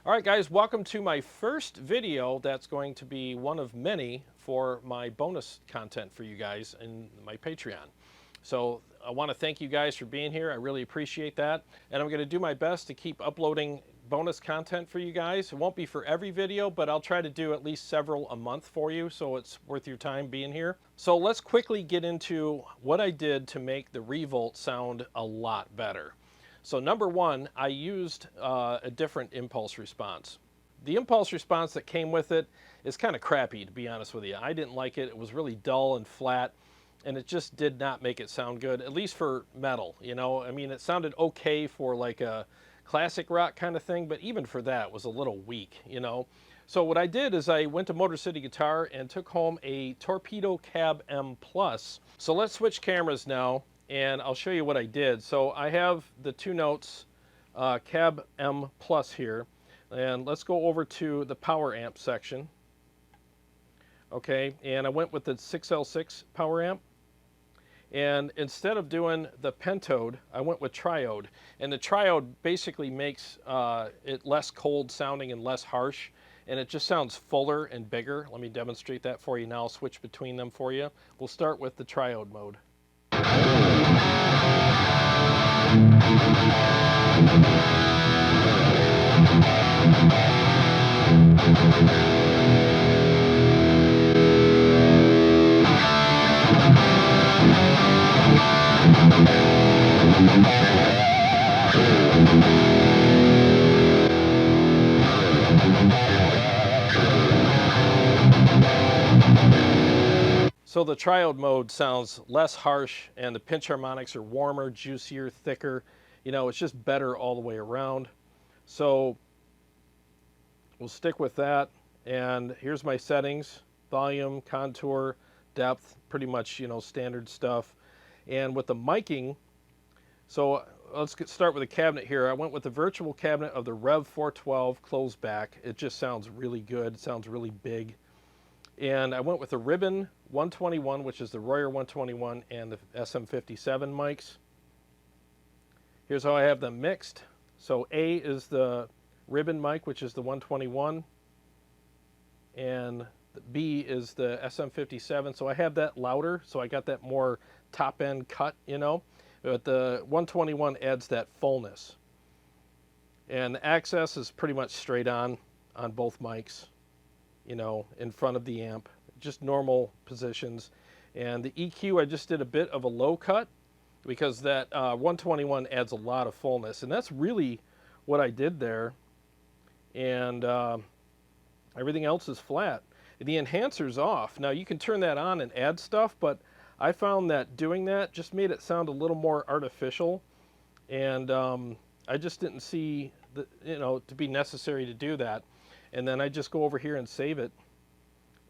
All right, guys, welcome to my first video that's going to be one of many for my bonus content for you guys in my Patreon. So I want to thank you guys for being here. I really appreciate that. And I'm going to do my best to keep uploading bonus content for you guys. It won't be for every video, but I'll try to do at least several a month for you, so it's worth your time being here. So let's quickly get into what I did to make the ReVolt sound a lot better. So number one, I used a different impulse response. The impulse response that came with it is kind of crappy, to be honest with you. I didn't like it. It was really dull and flat, and it just did not make it sound good, at least for metal, you know? I mean, it sounded okay for like a classic rock kind of thing, but even for that, it was a little weak, you know? So what I did is I went to Motor City Guitar and took home a Torpedo Cab M Plus. So let's switch cameras now, and I'll show you what I did. So I have the Two Notes Cab M Plus here, and let's go over to the power amp section. Okay, and I went with the 6L6 power amp, and instead of doing the pentode, I went with triode, and the triode basically makes it less cold sounding and less harsh, and it just sounds fuller and bigger. Let me demonstrate that for you now. I'll switch between them for you. We'll start with the triode mode. So the triode mode sounds less harsh, and the pinch harmonics are warmer, juicier, thicker. You know, it's just better all the way around. So we'll stick with that. And here's my settings: volume, contour, depth, pretty much, you know, standard stuff. And with the miking, so let's start with the cabinet here. I went with the virtual cabinet of the Rev 412 closed back. It just sounds really good. It sounds really big. And I went with the Ribbon 121, which is the Royer 121 and the SM57 mics. Here's how I have them mixed. So A is the Ribbon mic, which is the 121, and B is the SM57. So I have that louder, so I got that more top end cut, you know. But the 121 adds that fullness. And the access is pretty much straight on both mics, you know, in front of the amp, just normal positions. And the EQ, I just did a bit of a low cut because that 121 adds a lot of fullness, and that's really what I did there. And everything else is flat. The enhancer's off. Now you can turn that on and add stuff, but I found that doing that just made it sound a little more artificial, and I just didn't see to be necessary to do that. And then I just go over here and save it,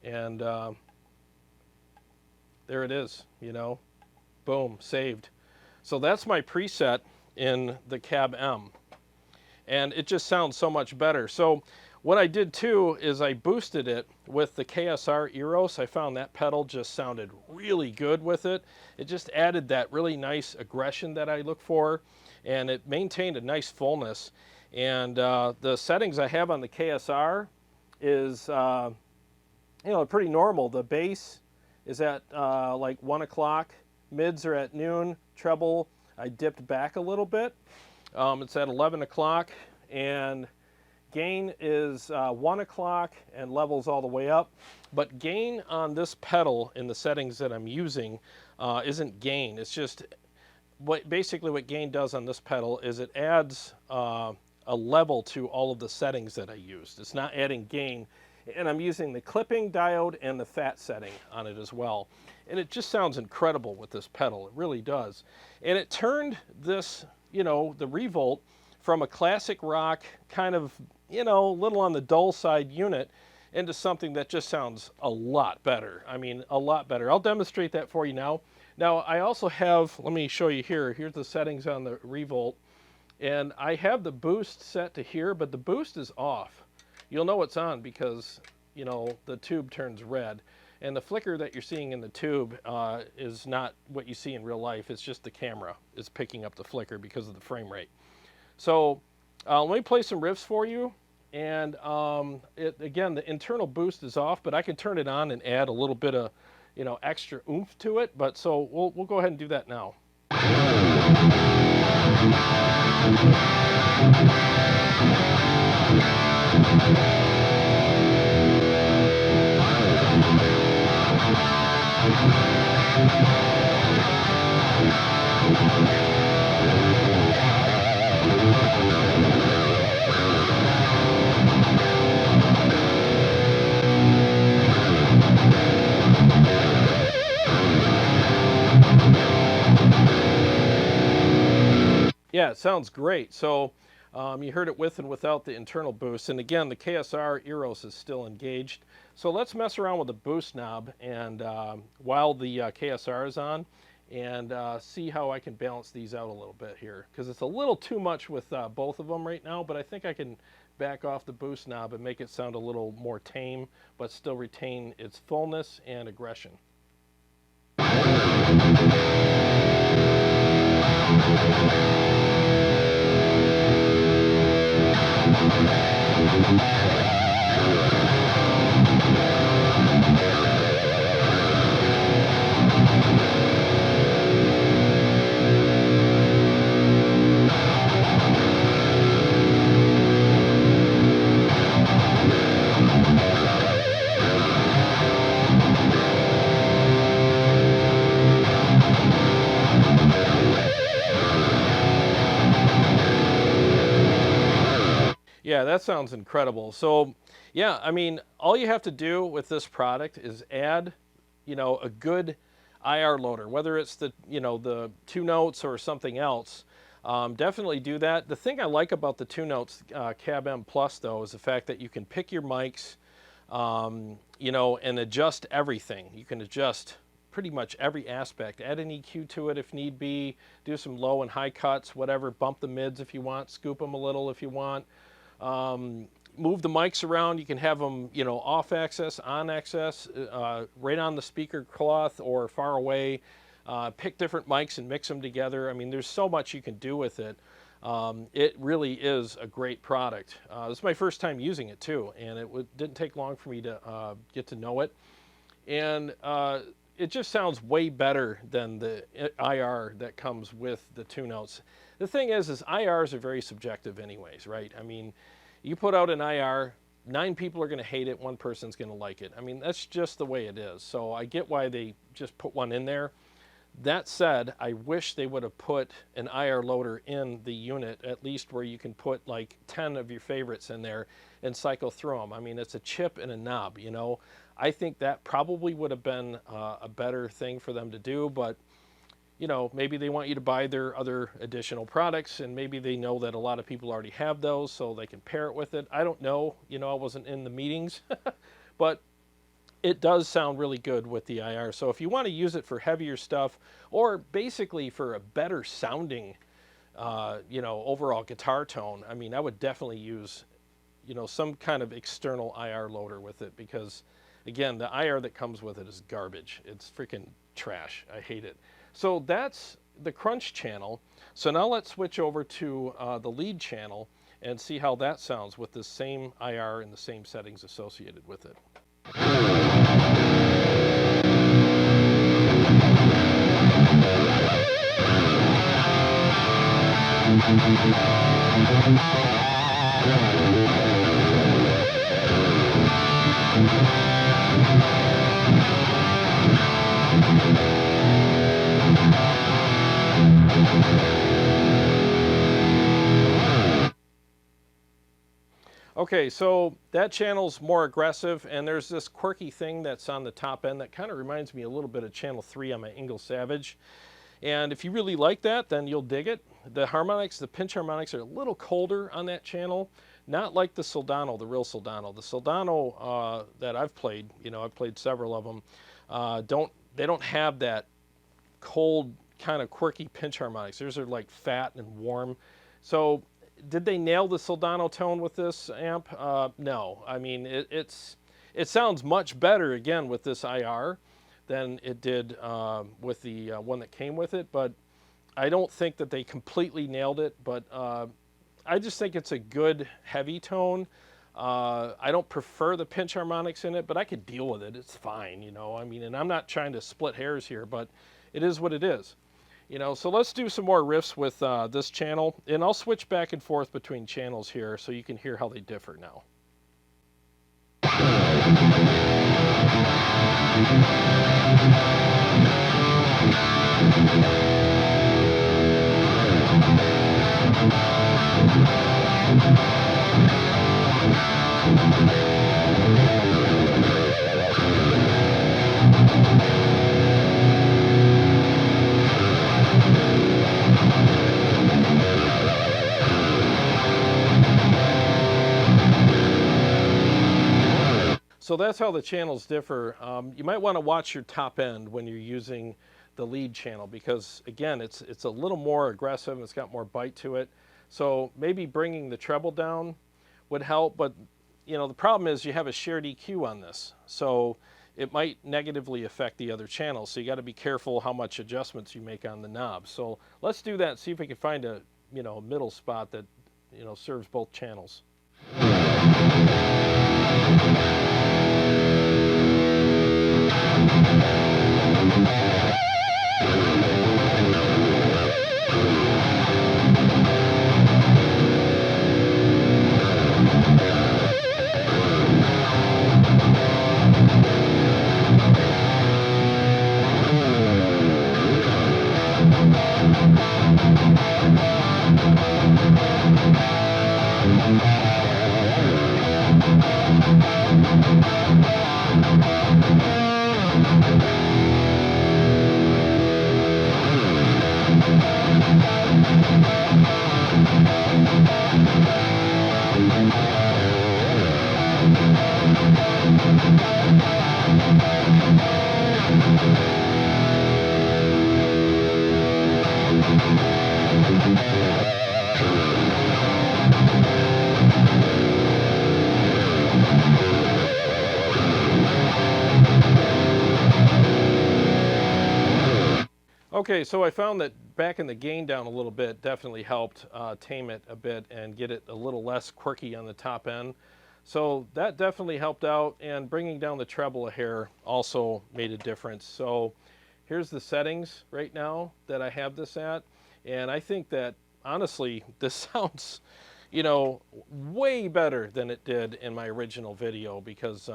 and there it is, you know, boom, saved. So that's my preset in the Cab M, and it just sounds so much better. So what I did too is I boosted it with the KSR Eros. I found that pedal just sounded really good with it. It just added that really nice aggression that I look for, and it maintained a nice fullness. And the settings I have on the KSR is, pretty normal. The bass is at like 1 o'clock, mids are at noon, treble I dipped back a little bit. It's at 11 o'clock, and gain is 1 o'clock, and levels all the way up. But gain on this pedal in the settings that I'm using isn't gain. It's just basically what gain does on this pedal is it adds a level to all of the settings that I used. It's not adding gain, and I'm using the clipping diode and the fat setting on it as well. And it just sounds incredible with this pedal. It really does. And it turned this, you know, the ReVolt from a classic rock kind of, you know, little on the dull side unit into something that just sounds a lot better. I mean, a lot better. I'll demonstrate that for you now. Now, I also have, let me show you here. Here's the settings on the ReVolt. And I have the boost set to here, but the boost is off. You'll know it's on because, you know, the tube turns red. And the flicker that you're seeing in the tube is not what you see in real life. It's just the camera is picking up the flicker because of the frame rate. So let me play some riffs for you And again, the internal boost is off, but I can turn it on and add a little bit of, extra oomph to it. But so we'll go ahead and do that now. Yeah, it sounds great. So you heard it with and without the internal boost. And again, the KSR Eros is still engaged. So let's mess around with the boost knob and while the KSR is on, and see how I can balance these out a little bit here. Because it's a little too much with both of them right now, but I think I can back off the boost knob and make it sound a little more tame, but still retain its fullness and aggression. Yeah, that sounds incredible. So, yeah, I mean, all you have to do with this product is add, a good IR loader, whether it's the Two Notes or something else. Definitely do that. The thing I like about the Two Notes Cab M Plus, though, is the fact that you can pick your mics, and adjust everything. You can adjust pretty much every aspect. Add an EQ to it if need be. Do some low and high cuts, whatever. Bump the mids if you want. Scoop them a little if you want. Move the mics around. You can have them, off axis, on axis, right on the speaker cloth or far away. Pick different mics and mix them together. I mean, there's so much you can do with it. It really is a great product. This is my first time using it too, and it didn't take long for me to get to know it. And it just sounds way better than the IR that comes with the Two Notes. The thing is IRs are very subjective anyways, right? I mean, you put out an IR, 9 people are going to hate it, 1 person's going to like it. I mean, that's just the way it is. So I get why they just put one in there. That said, I wish they would have put an IR loader in the unit, at least where you can put like 10 of your favorites in there and cycle through them. I mean, it's a chip and a knob, I think that probably would have been a better thing for them to do, but maybe they want you to buy their other additional products, and maybe they know that a lot of people already have those, so they can pair it with it. I don't know. I wasn't in the meetings, but it does sound really good with the IR. So if you want to use it for heavier stuff, or basically for a better sounding, overall guitar tone, I mean, I would definitely use, some kind of external IR loader with it, because, again, the IR that comes with it is garbage. It's freaking trash. I hate it. So that's the crunch channel. So now let's switch over to the lead channel and see how that sounds with the same IR and the same settings associated with it. Okay, so that channel's more aggressive, and there's this quirky thing that's on the top end that kind of reminds me a little bit of channel 3 on my Ingle Savage. And if you really like that, then you'll dig it. The harmonics, the pinch harmonics, are a little colder on that channel, not like the Soldano, the real Soldano. The Soldano that I've played, I've played several of them, they don't have that cold kind of quirky pinch harmonics. Theirs are like fat and warm. So did they nail the Soldano tone with this amp? No. I mean, it sounds much better, again, with this IR than it did with the one that came with it, but I don't think that they completely nailed it, but I just think it's a good heavy tone. I don't prefer the pinch harmonics in it, but I could deal with it. It's fine, you know. I mean, and I'm not trying to split hairs here, but it is what it is. You know, so let's do some more riffs with this channel, and I'll switch back and forth between channels here so you can hear how they differ now. So that's how the channels differ. You might want to watch your top end when you're using the lead channel because, again, it's a little more aggressive. It's got more bite to it. So maybe bringing the treble down would help. But, you know, the problem is you have a shared EQ on this. So it might negatively affect the other channels. So you got to be careful how much adjustments you make on the knob. So let's do that and see if we can find a, you know, middle spot that, you know, serves both channels. Okay, so I found that backing the gain down a little bit definitely helped tame it a bit and get it a little less quirky on the top end. So that definitely helped out, and bringing down the treble a hair also made a difference. So here's the settings right now that I have this at, and I think that honestly this sounds, you know, way better than it did in my original video because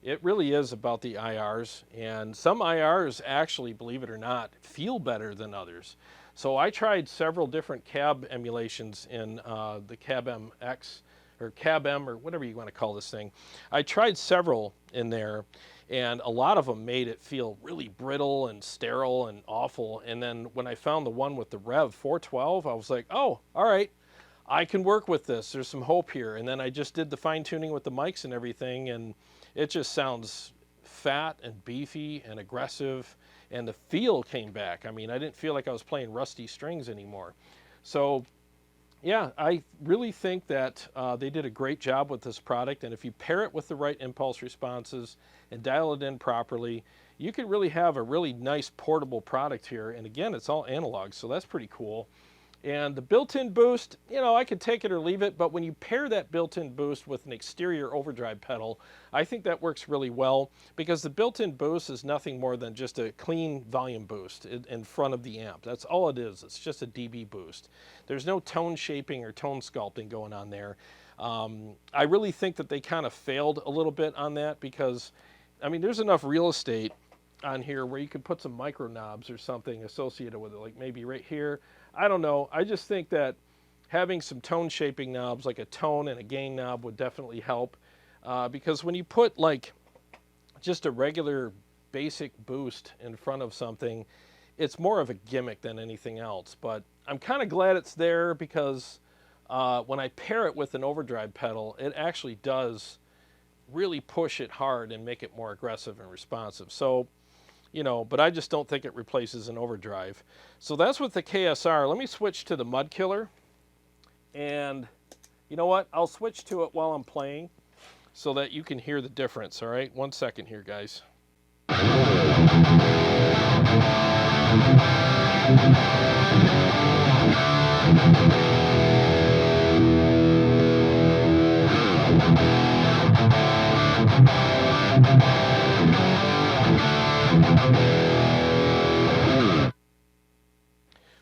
it really is about the IRs, and some IRs actually, believe it or not, feel better than others. So I tried several different cab emulations in the Cab MX or Cab M or whatever you want to call this thing. I tried several in there, and a lot of them made it feel really brittle and sterile and awful. And then when I found the one with the Rev 412, I was like, oh, all right, I can work with this. There's some hope here. And then I just did the fine tuning with the mics and everything, and it just sounds fat and beefy and aggressive, and the feel came back. I mean, I didn't feel like I was playing rusty strings anymore. So yeah, I really think that they did a great job with this product, and if you pair it with the right impulse responses and dial it in properly, you can really have a really nice portable product here. And again, it's all analog, so that's pretty cool. And the built-in boost, you know, I could take it or leave it, but when you pair that built-in boost with an exterior overdrive pedal, I think that works really well because the built-in boost is nothing more than just a clean volume boost in front of the amp. That's all it is. It's just a dB boost. There's no tone shaping or tone sculpting going on there. I really think that they kind of failed a little bit on that because, I mean, there's enough real estate on here where you could put some micro knobs or something associated with it, like maybe right here. I don't know. I just think that having some tone shaping knobs, like a tone and a gain knob, would definitely help. Because when you put like just a regular basic boost in front of something, it's more of a gimmick than anything else. But I'm kind of glad it's there because when I pair it with an overdrive pedal, it actually does really push it hard and make it more aggressive and responsive. So, you know, but I just don't think it replaces an overdrive. So that's with the KSR. Let me switch to the Mud Killer. And you know what? I'll switch to it while I'm playing so that you can hear the difference, all right? 1 second here, guys.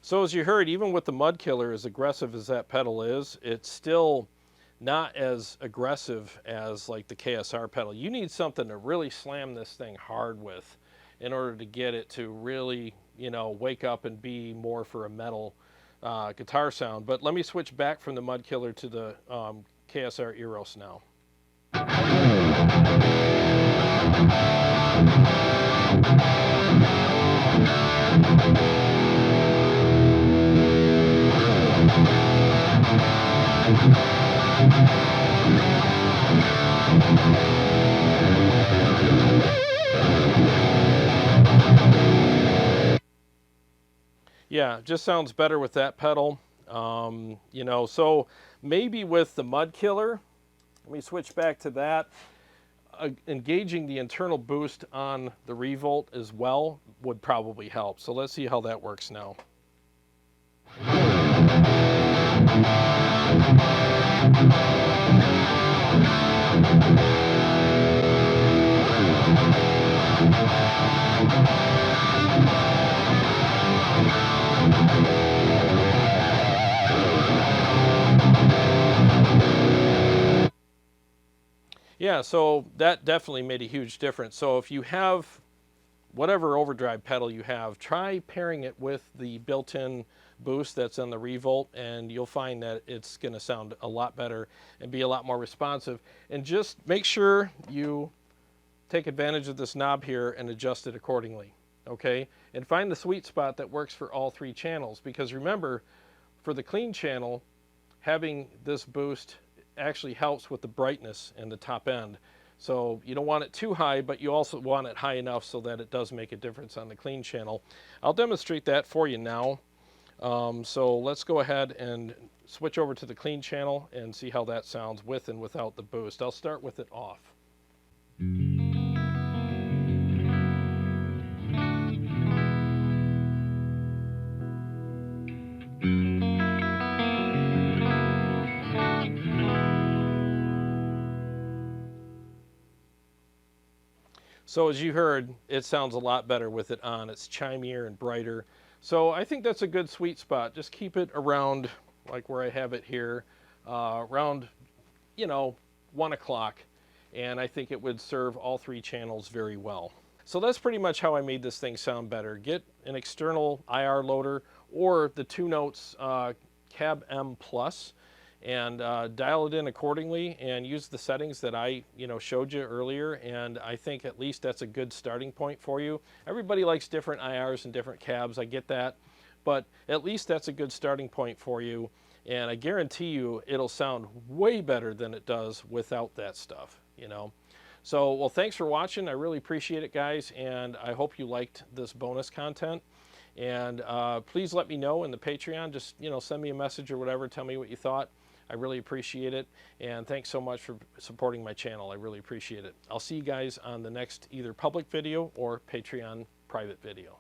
So as you heard, even with the Mud Killer, as aggressive as that pedal is, it's still not as aggressive as like the KSR pedal. You need something to really slam this thing hard with in order to get it to really, you know, wake up and be more for a metal guitar sound. But let me switch back from the Mud Killer to the KSR Eros now. Yeah, just sounds better with that pedal. You know, so maybe with the Mud Killer, let me switch back to that. Engaging the internal boost on the ReVolt as well would probably help. So let's see how that works now. Yeah, so that definitely made a huge difference. So if you have whatever overdrive pedal you have, try pairing it with the built-in boost that's on the ReVolt, and you'll find that it's going to sound a lot better and be a lot more responsive. And just make sure you take advantage of this knob here and adjust it accordingly, okay? And find the sweet spot that works for all three channels, because remember, for the clean channel, having this boost actually helps with the brightness in the top end. So you don't want it too high, but you also want it high enough so that it does make a difference on the clean channel. I'll demonstrate that for you now. So let's go ahead and switch over to the clean channel and see how that sounds with and without the boost. I'll start with it off. So as you heard, it sounds a lot better with it on. It's chimier and brighter. So I think that's a good sweet spot. Just keep it around, like where I have it here, around, you know, 1 o'clock. And I think it would serve all three channels very well. So that's pretty much how I made this thing sound better. Get an external IR loader or the Two Notes Cab M Plus, and dial it in accordingly and use the settings that I showed you earlier, and I think at least that's a good starting point for you. Everybody likes different IRs and different cabs, I get that, but at least that's a good starting point for you, and I guarantee you it'll sound way better than it does without that stuff, you know. So, well, thanks for watching. I really appreciate it, guys, and I hope you liked this bonus content. And please let me know in the Patreon. Just, send me a message or whatever. Tell me what you thought. I really appreciate it. And thanks so much for supporting my channel. I really appreciate it. I'll see you guys on the next either public video or Patreon private video.